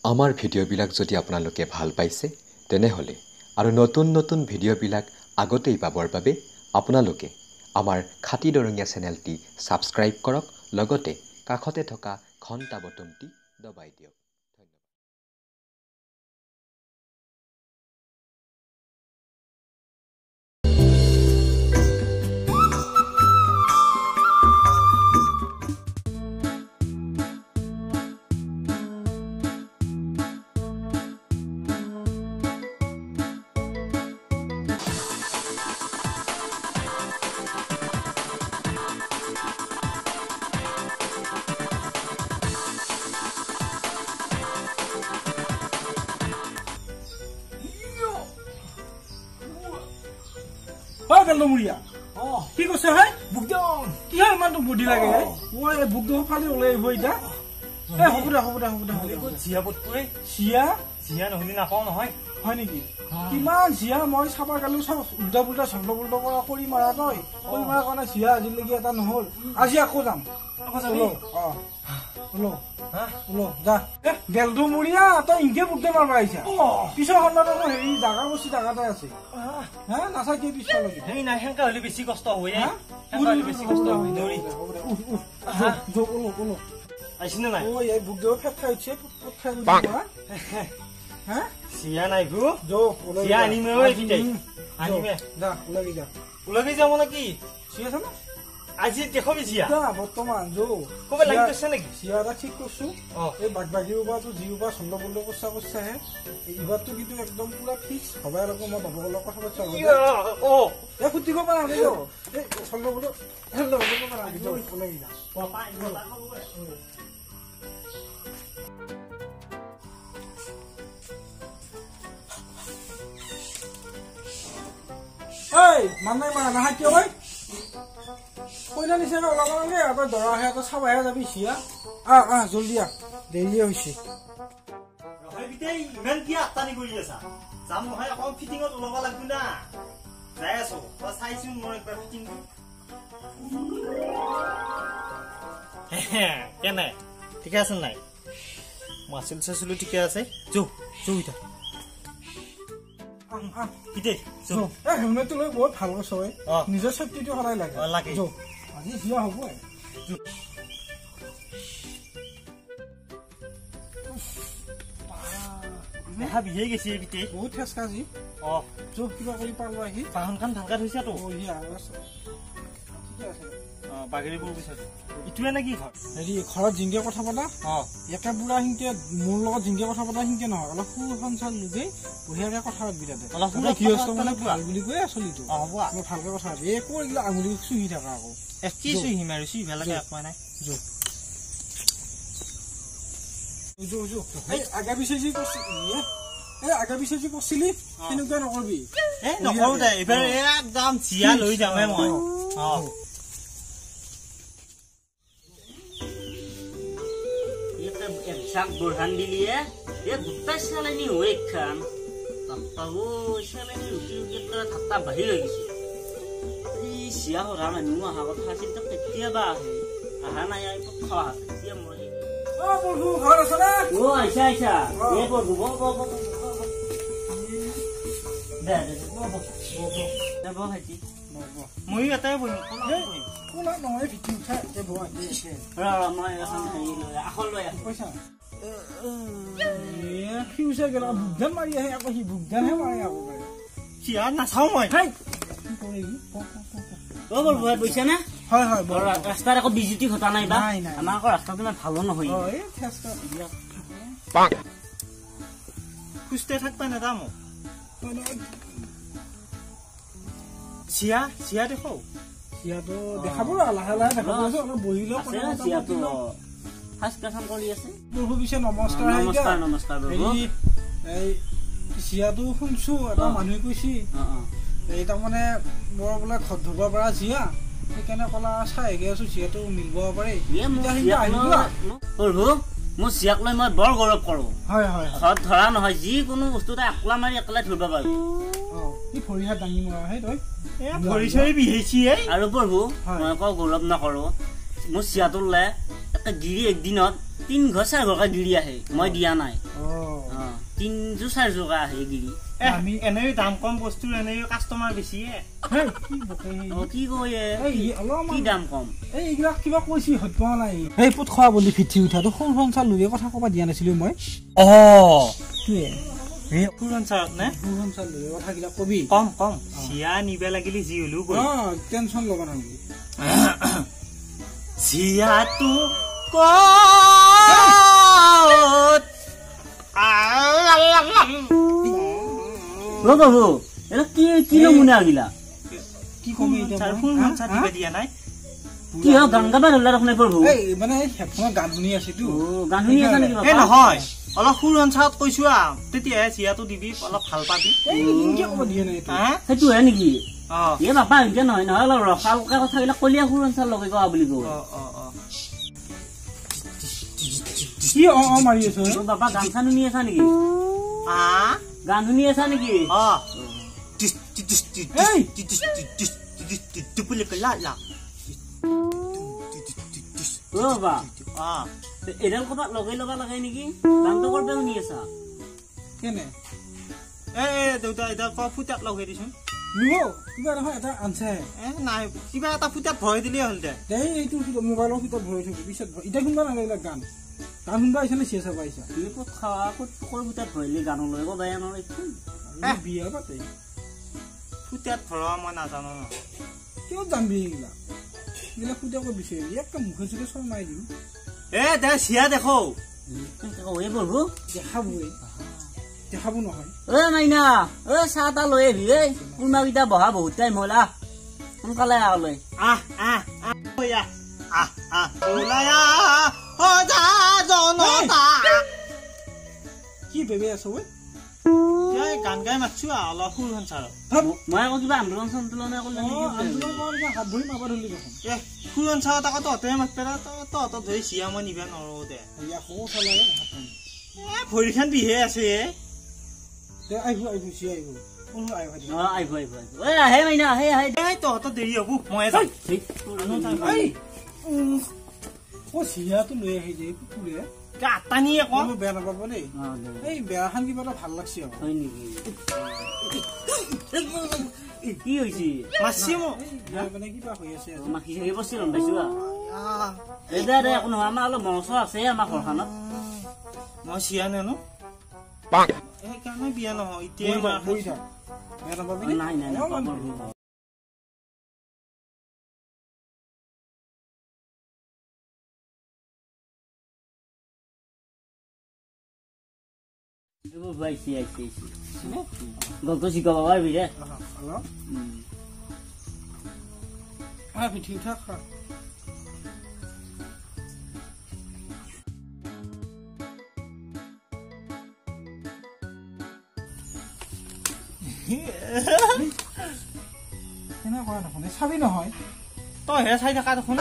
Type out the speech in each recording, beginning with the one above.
আমাৰ ভিডিঅ'বিলাক যদি আপোনালোকে ভাল পাইছে তেনেহ'লে আৰু নতুন ভিডিঅ'বিলাক আগতেই পাবৰ বাবে আপোনালোকে আমাৰ খাটি দৰঙীয়া চেনেলটি ছাবস্ক্ৰাইব কৰক লগতে কাষতে থকা ঘণ্টা বটনটি দবাই দিয়ক মুড়িয়া কি কৈছে হয় বুকদম কি হয় ইমান বুদ্ধি লাগে মই বুকদম ফালি ওলাই আহিব এতিয়া হ'ব দে চিয়া বটটোৱে চিয়া নহলে নাপাওঁ নহয় হয় নেকি কিমান চিয়া মই চাবা গালো চব উল্টা পুল্টা চন্দ্ৰ পুল্টা কৰা কৰি মাৰা তই কৰি মাৰা কাৰণে চিয়া আজিলৈকে এটা নহল আজি আকৌ যাম গেলটো মুড়িয়া তই ইনকে বুকদম মাৰবা আহিছা পিছৰ খণ্ডত হেৰি জাগা বস্তু জাগাতে আছে নাচা কি পিছলৈকে সেই নাই সেনেকা হলে বেছি কষ্ট হয় আহিছিলে নাই এই বুকদম ফেট খাই উঠছে চিয়া নাই চিয়া আনিমে ওলাবি যাম নেকি চিয়া আছে না আজি দেখবি চিয়া বৰ্তমান কবে লাগি গৈছে নেকি চিয়া এটা ঠিক কৰছো এই বাগবাগিৰ ওপৰতো যি ওপৰ চন্দ্ৰপুল্ল কৰছাহে এইবাৰতো কিন্তু একদম পুৰা ফিক্স হবাই আৰু মই বাবুৰ লগত কথা পাতিছো এই ফুটিব পাৰা নাই এই চন্দ্ৰপুল্ল মানে নাহা কিয় হয় কইনা নিচিনা ওলাব নালাগে আকৌ দৰা আহে আকৌ চাবাহে যাবি চিয়া জলদি দেৰিয়ে হৈছে ইমান কি আত্তানি কৰি আছা যাম নহয় আকৌ ফিটিঙত ওলাব লাগিব না যাই আছো চাইছো মই একবাৰ ফিটিং কেনে ঠিকে আছে নাই মাছিল চাইছিলো ঠিকে আছে হেলমেটটো লৈ বহুত ভাল কৈছ নিজৰ চেফটিটো সদায় লাগে আজি চিয়া হ'ব বিহে গেছি বহুত ঠেচকা আজি কিবা কৰি পালো আহি বাহনখন ভালকে থৈছা তো বাগেৰিবোৰ পিছত ইটোৱে নে কি ঘৰ হেৰি ঘৰত জিংকে কথা পতা একে বুঢ়া সিংকে মোৰ লগত জিংকে কথা পতা সিংকে নহয় অলপ সুখন চাল লোকে বঢ়িয়াকে কথা পাতবি তাতে গৃহস্থ মানে ভাল বুলি কৈ চলিটো মই ভালকে কথা পাতি একো এইগিলা আঙুলি চুহি থাকা আকৌ কি চুহিম আৰু চুহি ভালকে পোৱা নাই আগা পিছে যি আগা পিছে যি কৰিছিলি তেনেকুৱা নকৰবি নকৰো দে এইবাৰ একদম চিয়া লৈ যামে মই sak burhan dilia dia gutas salani wekan tapago salani luki kita tata bahi lagi sih di sia orang anu ha ko hasil tak ketia ba ahana ya ipo kha dia mulai burhu ghar asana aisha ye burhu bo bo haji মই এটাই বই কোলা নহয় ভিটি উঠা এ বই মই এখন হেৰি লৈ আখল লৈ পইচা ফিউছে গেল বুকদান মাৰি আহে আকৌ সি বুকদানহে মাৰে আকৌ চিয়া নাচাও মই বুজিছা নে হয় ৰাস্তাত আকৌ বিজুতি ঘটা নাই বা আমাৰ আকৌ ৰাস্তাটো ইমান ভালো নহয় খুজতে থাকবা নেদাম চিয়া দেখো চিয়াটো দেখাব লাহে দেখাব বহিল নমস্কাৰ চিয়াটো শুনছো এটা মানুহে কৈছি এই তাৰমানে বৰ বোলে ঘৰত ধৰিব পৰা চিয়া সেইকাৰণে কলা চাইগে আছো চিয়াটো মিলিব পাৰে মোৰ চিয়াক লৈ মই বৰ গৌৰৱ কৰো ঘৰত ধৰা নহয় যিকোনো বস্তু এটা আকলা মাৰি একলাই ধৰিব পাৰো ভৰিহাত দাঙি মৰা হে তই আৰু প্ৰভু মই আকৌ গৌৰৱ নকৰো মোৰ চিয়াটো লৈ একে গিৰি একদিনত তিন ঘৰ চাৰ ঘৰকে গিৰি আহে মই দিয়া নাই তিনযোৰ চাৰিযোৰকে আহে গিৰি আমি এনেই দাম কম বস্তুৰ এনেই কাষ্টমাৰ বেছিয়ে কি কয় কি দাম কম এইবিলাক কিবা কৈছি হত নাই এই পুত খোৱা বুলি ফিটি উঠাটো সৰু সঞ্চাৰ লুগে কথা ক'বা দিয়া নাছিলো মই ফুৰঞ্চাৰত নে সঞ্চাৰ লুগে কথাবিলাক কবি কম কম চিয়া নিবে লাগিলে যি হলেও টেনচন ল'ব নালাগে চিয়াটো বাবু এটা কি নমুনা আগিলা কি কমি দিয়া নাই কি হয় গান গাবা ধৰিলা দেখোন প্ৰভু মানে হেডফোনত গান শুনি আছিতো গান শুনি আছা নেকি নহয় অলপ সুৰঞ্চাৰত কৈছো তেতিয়াহে চিয়াটো দিবি অলপ ভাল পাবি সেইটোহে নেকি এ বাপা এনেকে নহয় নহয় অলপ ৰসালকে কথাবিলাক কলিয়া সুৰঞ্চাৰ লগাই কোৱা বুলি কব কি মাৰি আছো বাপা গান চান শুনি আছা নেকি গান শুনি আছা নেকি বাবা এডাল ক'ৰবাত লগাই ল'বা লাগে নেকি গানটো কৰবা শুনি আছা কেনে দেউতা এটা ফুটাত লগাই দিছোন কিবা নহয় এটা আনছে নাই কিবা এটা ফুটাত ভৰাই দিলেই হ'ল দে এইটো মোবাইলৰ ভিতৰত ভৰাই থবি পিছত এতিয়া শুনবা নালাগিলে গান গান শুনবা আহিছে নে চিয়া চাবা আহিছা ক'ত খাৱা ক'ত ফুটাত ভৰাইলি গানলৈ আকৌ বেয়া নহয় বিয়া পাতে ফুটাত ভৰোৱা মই নাজানো ন কিয় জানবি এইগিলা এইগিলা ফুটা কৈ বিচাৰি একটা মুখে চুখে চৰ মাৰি দিম দে চিয়া দেখো বলবো দেখাব নহয় মাইনা চাহ তাহ লৈ আহিবি কোনোবা কেইটা বহা বহুত টাইম হ'ল সোনকালে আহলৈ কি বেবে আছ গান গাই মাতছো অলপ সুৰঞ্চাৰত মই আকৌ কিবা আন্দোলন চন্দোলন হাত ভৰি মাবা ধৰিলি দেখোন সুৰঞ্চাৰত আকৌ তহঁতে মাত পেলা তহঁতক ধৰি চিয়া মই নিবা নোৱাৰো দে ভৰিখন বিহে আছে তহঁতৰ দেৰি হব মই চিয়াটো লৈ আহি যায় কুকুৰে আটানিয়ে কম বেয়া নাপাব দেই এই বেয়াখান কিবা এটা ভাল লাগছে হয় নেকি কি হৈছে মাছি মানে কিবা হৈ আছে মাখি চাখি বস্তু ৰম পাইছো একো নহয় আমাৰ অলপ মংস আছে আমাৰ ঘৰখনত মই চিয়া নানো সেইকাৰণে বিয়া নহয় এতিয়া নাই নাই গল্প শিকাব পারবি রে ঠিক ঠাক চাবি নহয় তই হে চাই থাকা দেখোন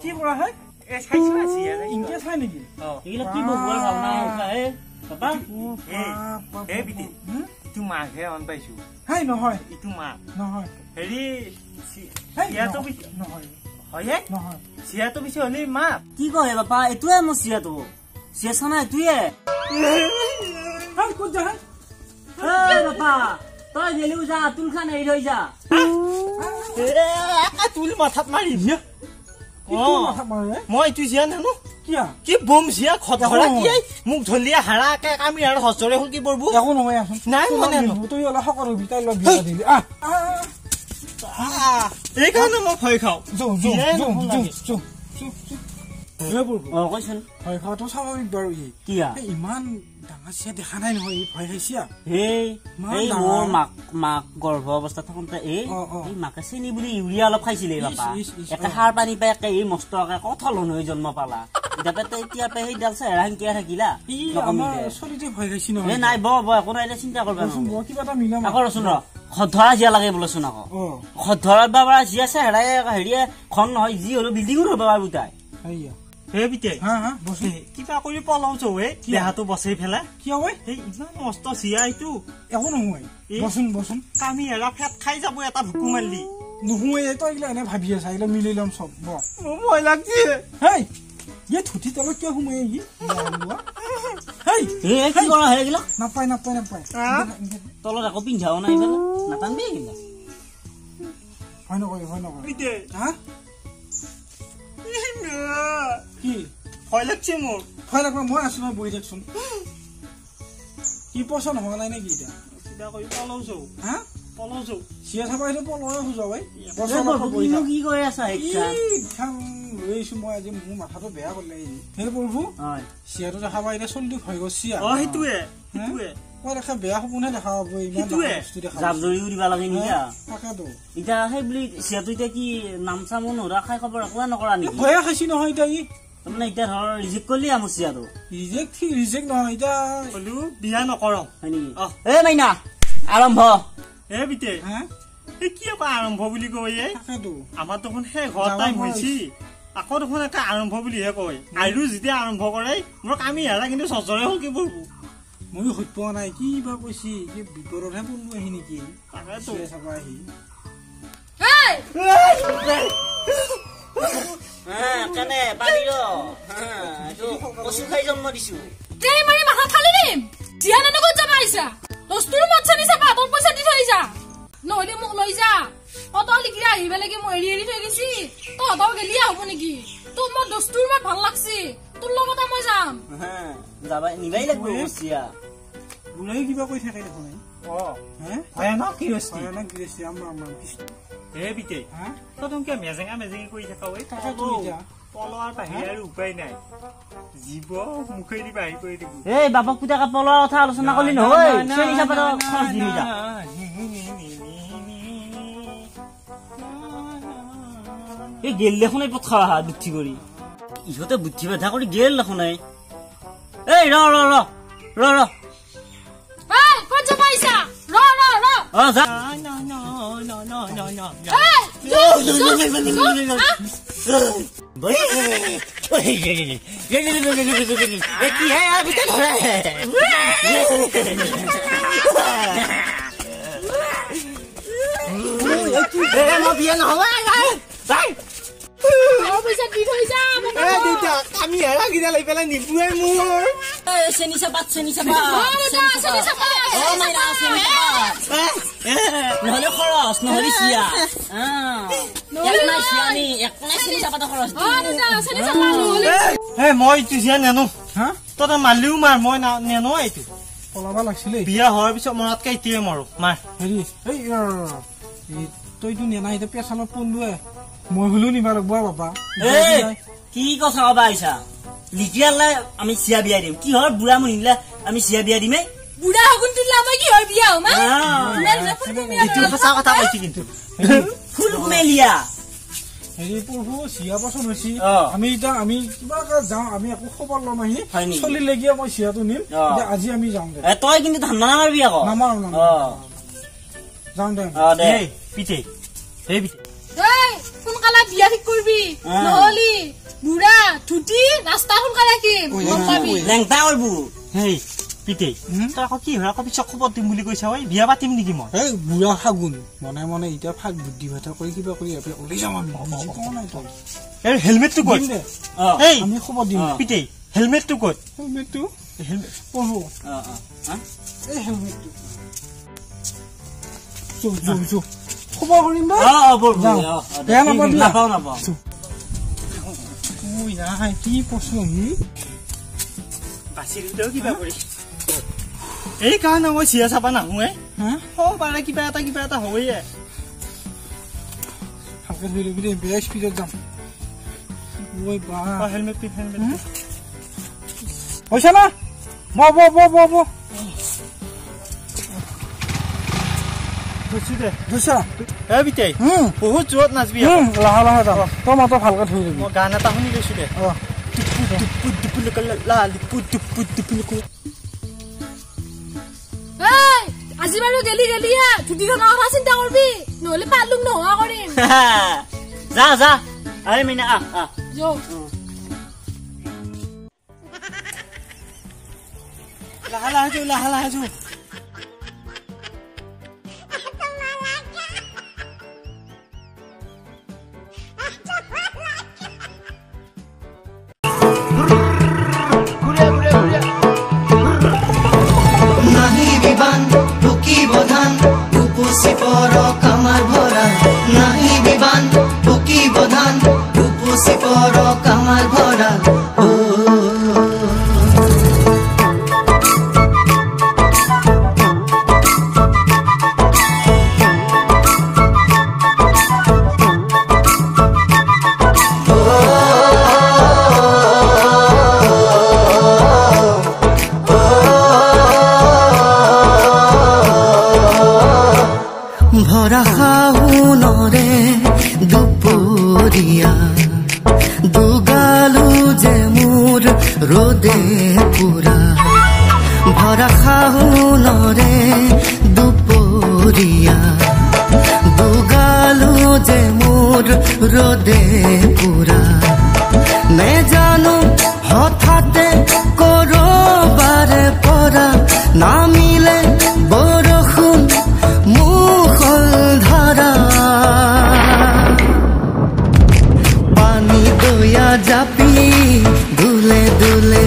কি কৰা হয় ইনকে চাই নেকি কি বহুৱাৰ ভাওনা হে বাবা ইটো মাঘহে অন পাইছো হাই নহয় ইটো মাঘ নহয় হেৰি চিয়াটো নহয় হয়ে নহয় চিয়াটো পিছে হলি মাঘ কি কয় বাবা এইটোৱে মোৰ চিয়াটো চিয়া চানা এইটোৱে ক'ত যা বাবা তই গেলিও যা তুল খান এৰি থৈ যা তুল মাথাত মাৰি মই এইটো চিয়া নানো কি বম চিয়া খতৰা কি মোক ধলিয়া হাৰাকে কামি আৰু হজৰে হল কি পৰব একো নহয় নাই মানে তুই অলপ সকলো বিতাই লৈ বিয়া দিলি এইকাৰণে মই ভয় খাওঁ কৈছোন ভয় খোৱাটো স্বাভাৱিক বাৰু কিয়া ইমান ডাঙৰ চিয়া দেখা নাই নহয় ভয় খাইছিয়া মোৰ মাক গৰ্ভ অৱস্থা থাকোতে এই মাকে চেনি বুলি ইউৰিয়া অলপ খাইছিলে বাপা একে সাৰ পানী পাই একে এই মস্ত কঠলন হৈ জন্ম পালা এতিয়া সেই ডাল চেহেৰা সেংকিয়া থাকিলা চলিতে ভয় খাইছি নহয় নাই ব একো নাই চিন্তা কৰবা কিবা এটা মিলাম আকৌ ৰচোন ৰ খধৰা জিয়া লাগে বোলেচোন আকৌ খধৰা বাবা জিয়া চেহেৰাই হেৰিয়ে খন নহয় যি হলো বিল্ডিঙো ৰ'ব বাবা বুটাই কিবা কৰি পলাওছো দেহাটো বচাই পেলাই কিয় ইমান মস্ত চিয়া এইটো একো নহয় বচোন কামি এৰা ফেট খাই যাব এটা ভুকু মাৰিলি নুহুৱে তই এইগিলা এনে ভাবি আছা এইগিলা মিলি ল'ম চব মোৰ ভয় লাগছে হেই ইয়ে ধুতি তলত কিয় সোমাই আহি হেই কি কৰা হে গিলা নাপায় তলত আকৌ পিন্ধাও নাই ইফালে নাটানবি গিলা ভয় নকৰে বিতে হা কি ভয় লাগছে মোৰ ভয় লাগবা মই আছো নহয় বহি থাকচোন কি পচন্দ হোৱা নাই নেকি এতিয়া কিবা কৰি পলাওছো হা পলাওছো চিয়া চাবা আহিলে পলয়ে খোজা ভাই কি কৰি আছা লৈ আহিছো মই আজি মোৰ মাথাটো বেয়া কৰিলে সেই প্ৰভু চিয়াটো দেখা পাই এতিয়া চলি হৈ গ'ল চিয়া সেইটোৱে মই দেখা বেয়া সপোনহে দেখা পাব ইমান বস্তু দেখা জাবজৰিও দিবা লাগে নেকি তাকেতো এতিয়া সেই বুলি চিয়াটো এতিয়া কি নাম চামো নৰা খাই খবৰ একোৱে নকৰা নেকি ভয়ে খাইছি নহয় এতিয়া ই তাৰমানে এতিয়া ধৰ ৰিজেক্ট কৰিলি আমাৰ চিয়াটো ৰিজেক্ট নহয় এতিয়া হলো বিয়া নকৰো হয় নেকি এ মাইনা আৰম্ভ এ বিতে কি আকৌ আৰম্ভ বুলি কয় তাকেতো আমাৰ দেখোন শেষ হোৱা টাইম হৈছে আকৌ দেখোন একে আৰম্ভ বুলিহে কয় আৰু যেতিয়া আৰম্ভ কৰে মোৰ কামি হেৰা কিন্তু চজৰে হ'ল কি পৰব ময়ো সুধ পোৱা নাই কি বা কৈছি কি বিপদতহে পৰলো আহি নেকি তাকেতো চাবা আহি কেনে পাৰি এইটো কচু খাই জন্ম দিছো ট্ৰেই মাৰি মাথা ফালি দিম জিয়া নানো ক'ত যাবা আহিছা দস্তুৰ মত চানি চাবা তোৰ পইচা দি থৈ যা নহলে মোক লৈ যা কত লিখিলে আহিবা লাগে মই এৰি থৈ গেছি তহঁতও গেলিয়া হ'ব নেকি তোৰ মই দস্তুৰ মত ভাল লাগছি তোৰ লগতে মই যাম যাবা নিবাই লাগব চিয়া বুঢ়াই কিবা কৈ থাকে দেখোন ভয়ানক কি হৈছে ভয়ানক কি হৈছে আমাৰ হে বিতে তই কিয় মেজেঙি কৰি থাকা পলোৱাৰ বাহিৰে আৰু উপায় নাই জীৱ মুখেদি বাহিৰ কৰি দিব এই বাপক পুতেকে পলোৱাৰ কথা আলোচনা কৰিলি নহয় চেনি চাপাত খৰচ দিবি যা এই গেল দেখোন এই পথা আহা বুদ্ধি কৰি ইহঁতে বুদ্ধি বাধা কৰি গেল দেখোন এই ৰ ক'ত যাবা আহিছা যা কি হে বিয়া নহবা পইচা দি থৈ যা আমি হেৰা কিনা লৈ পেলাই নিবুৱে মোৰ চেনি চাপাত নহলে খৰচ নহলে চিয়া মই চিয়া নেনো তই মালিও মাৰ মই নেনো এইটো পলাবা লাগছিলে বিয়া হোৱাৰ পিছত মনতকে এতিয়াই মাৰো মাৰ হেৰি তইতো নেনা এতিয়া পেচালত পলোৱে মই হলেও নিবা লাগব বাবা কি কথা কবা আহিছা লিটিয়ালে আমি চিয়া বিয়া দিম কি হয় বুঢ়া মহিলা আমি চিয়া বিয়া দিমেই বুঢ়া হগুন তুললা মই কি হয় বিয়া হমা সঁচা কথা কৈছি কিন্তু ফুল মেলিয়া হেৰি প্ৰভু চিয়া পচন্দ হৈছে আমি এতিয়া আমি কিবা যাওঁ আমি একো খবৰ ল'ম আহি চলি লাগিয়ে মই চিয়াটো নিম আজি আমি যাওঁ দে তই কিন্তু ধান্দা নামাৰিবি আকৌ নামাৰো যাওঁ দে পিঠে সেই পিঠে সোনকালে বিয়া ঠিক কৰিবি নহলি বুঢ়া ধুতি ৰাস্তা সোনকালে ৰাখিম লেংটা কৰিব সেই পিঠে তই আকৌ কি হয় আকৌ পিছত খবৰ দিম বুলি কৈছা বিয়া পাতিম নেকি মই এই বুঢ়া ফাগুন মনে মনে এতিয়া ফাগ বুদ্ধি ভাতা কৰি কিবা কৰি ওলাই যাম আমি হেলমেটটো ক'ত আমি খবৰ দিম পিঠে হেলমেটটো ক'ত হেলমেটটো পঢ়ো এই হেলমেটটো খবৰ কৰিম বেয়া নাপাবি কি পচন্দ বাচি দিলেও কিবা কৰি এই কাৰণে মই চিয়া চাবা নাহোৱে পাৰে কিবা এটা হয়ে ভালকে ধৰি লবি দেই বেয়া স্পীডত যাম হেলমেট হৈছে না বহুত জোৰত নাচবি লাহে লাহে যাম তই মাত্ৰ ভালকে ধৰি লবি মই গান এটা শুনি লৈছো দে আজি বাৰু গেলি ধুতিখনৰ কথা চিন্তা কৰবি নহলে পালুক নোহোৱা কৰিম যা আৰে মিনা লাহে যো মুচি পৰক আমাৰ ভঁৰাল ভৰা শাওনৰে দুপৰীয়া দুগালো যে মোৰ ৰ'দে পুৰা ভৰা শাওনৰে দুপৰীয়া দুগালো যে মোৰ ৰ'দে পুৰা নেজানো হঠাতে কৰবাৰে পৰা নামিলে বৰষুণ মুখল ধাৰা পানী দয়া জাপি দুলে দুলে